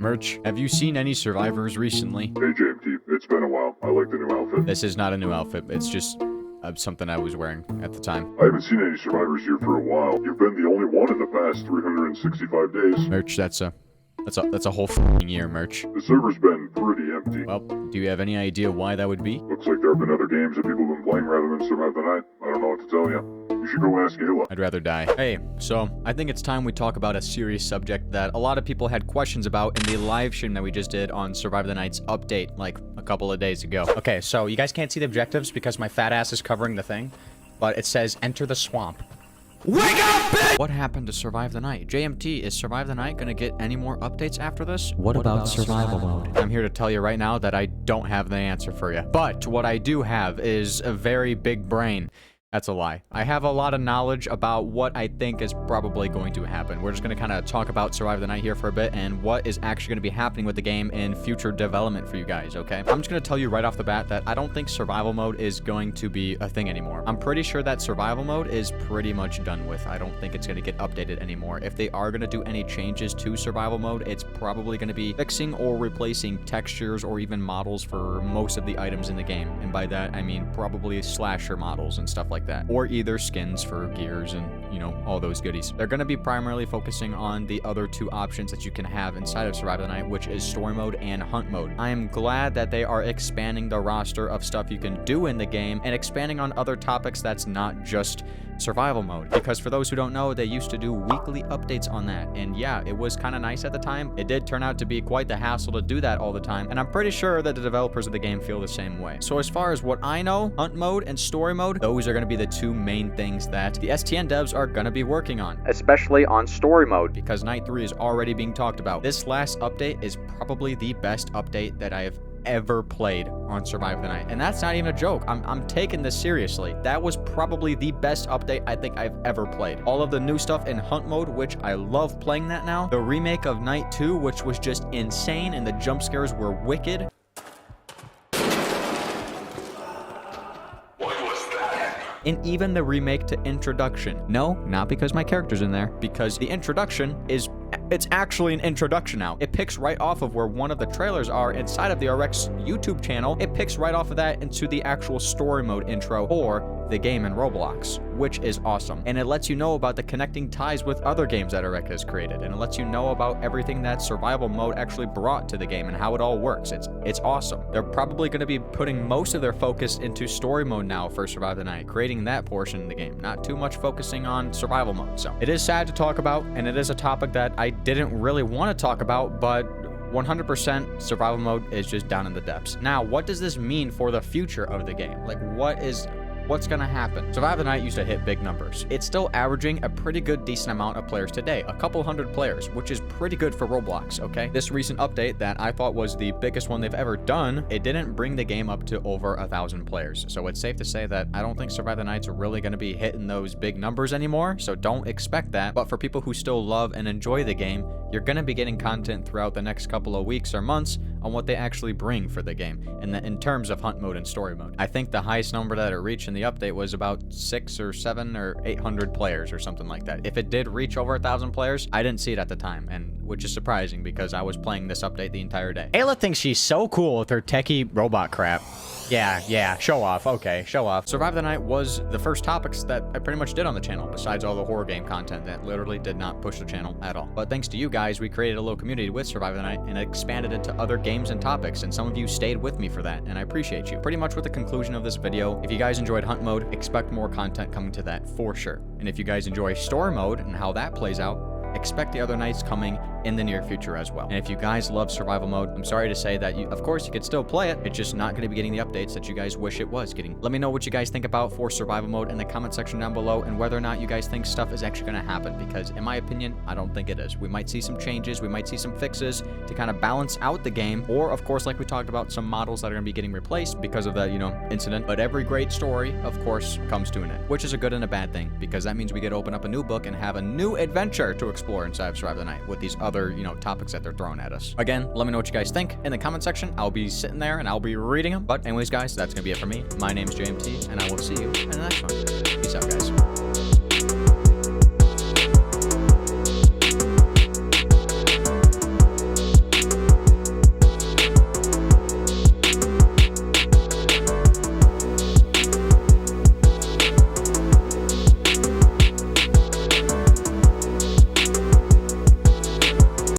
Merch, have you seen any survivors recently? Hey JMT, it's been a while. I like the new outfit. This is not a new outfit, it's just something I was wearing at the time. I haven't seen any survivors here for a while. You've been the only one in the past 365 days. Merch, that's a whole f***ing year, Merch. The server's been pretty empty. Well, do you have any idea why that would be? Looks like there have been other games that people have been playing rather than Survive the Night. I don't know what to tell you. You should go ask Ayla. I'd rather die. Hey, so I think it's time we talk about a serious subject that a lot of people had questions about in the live stream that we just did on Survive the Night's update like a couple of days ago. Okay, so you guys can't see the objectives because my fat ass is covering the thing, but it says enter the swamp. Wake up, bitch! What happened to Survive the Night? JMT, is Survive the Night gonna get any more updates after this? What about survival mode? I'm here to tell you right now that I don't have the answer for you. But what I do have is a very big brain. That's a lie. I have a lot of knowledge about what I think is probably going to happen. We're just going to kind of talk about Survive the Night here for a bit and what is actually going to be happening with the game in future development for you guys, okay? I'm just going to tell you right off the bat that I don't think survival mode is going to be a thing anymore. I'm pretty sure that survival mode is pretty much done with. I don't think it's going to get updated anymore. If they are going to do any changes to survival mode, it's probably going to be fixing or replacing textures or even models for most of the items in the game. And by that, I mean probably slasher models and stuff like that, or either skins for gears and, you know, all those goodies. They're going to be primarily focusing on the other two options that you can have inside of Survive the Night, which is story mode and hunt mode. I am glad that they are expanding the roster of stuff you can do in the game and expanding on other topics that's not just survival mode, because for those who don't know, they used to do weekly updates on that, and yeah, it was kind of nice at the time. It did turn out to be quite the hassle to do that all the time, and I'm pretty sure that the developers of the game feel the same way. So as far as what I know, hunt mode and story mode, those are going to be the two main things that the STN devs are going to be working on, especially on story mode, because Night 3 is already being talked about. This last update is probably the best update that I have ever played on Survive the Night, and that's not even a joke. I'm taking this seriously. That was probably the best update I think I've ever played. All of the new stuff in hunt mode, which I love playing that now. The remake of Night 2, which was just insane, and the jump scares were wicked. And even the remake to Introduction. No, not because my character's in there, because the Introduction is, it's actually an introduction now. It picks right off of where one of the trailers are inside of the RX YouTube channel. It picks right off of that into the actual story mode intro for the game in Roblox, which is awesome. And it lets you know about the connecting ties with other games that RX has created, and it lets you know about everything that survival mode actually brought to the game and how it all works. It's awesome. They're probably going to be putting most of their focus into story mode now for Survive the Night, creating that portion of the game, not too much focusing on survival mode. So it is sad to talk about, and it is a topic that I didn't really want to talk about, but 100% survival mode is just down in the depths. Now, what does this mean for the future of the game? Like, what's gonna happen? Survive the Night used to hit big numbers. It's still averaging a pretty good decent amount of players today, a couple hundred players, which is pretty good for Roblox, okay? This recent update that I thought was the biggest one they've ever done, it didn't bring the game up to over 1,000 players. So it's safe to say that I don't think Survive the Night's really gonna be hitting those big numbers anymore, so don't expect that. But for people who still love and enjoy the game, you're gonna be getting content throughout the next couple of weeks or months on what they actually bring for the game, and in terms of hunt mode and story mode. I think the highest number that it reached in the update was about 600 or 700 or 800 players or something like that. If it did reach over 1,000 players, I didn't see it at the time, and which is surprising because I was playing this update the entire day. Ayla thinks she's so cool with her techie robot crap. Yeah, show off. Okay, show off. Survive the Night was the first topics that I pretty much did on the channel, besides all the horror game content that literally did not push the channel at all. But thanks to you guys, we created a little community with Survive the Night and expanded into other games and topics, and some of you stayed with me for that, and I appreciate you. Pretty much with the conclusion of this video, if you guys enjoyed hunt mode, expect more content coming to that for sure. And if you guys enjoy story mode and how that plays out, expect the other nights coming in the near future as well. And if you guys love survival mode, I'm sorry to say that of course you could still play it. It's just not going to be getting the updates that you guys wish it was getting. Let me know what you guys think about for survival mode in the comment section down below, and whether or not you guys think stuff is actually going to happen, because in my opinion, I don't think it is. We might see some changes, we might see some fixes to kind of balance out the game, or of course, like we talked about, some models that are going to be getting replaced because of that, incident. But every great story, of course, comes to an end, which is a good and a bad thing, because that means we get to open up a new book and have a new adventure to explore inside of Survive the Night with these other, topics that they're throwing at us. Again, let me know what you guys think in the comment section. I'll be sitting there and I'll be reading them. But anyways, guys, that's gonna be it for me. My name's JMT, and I will see you in the next one. Peace out, guys.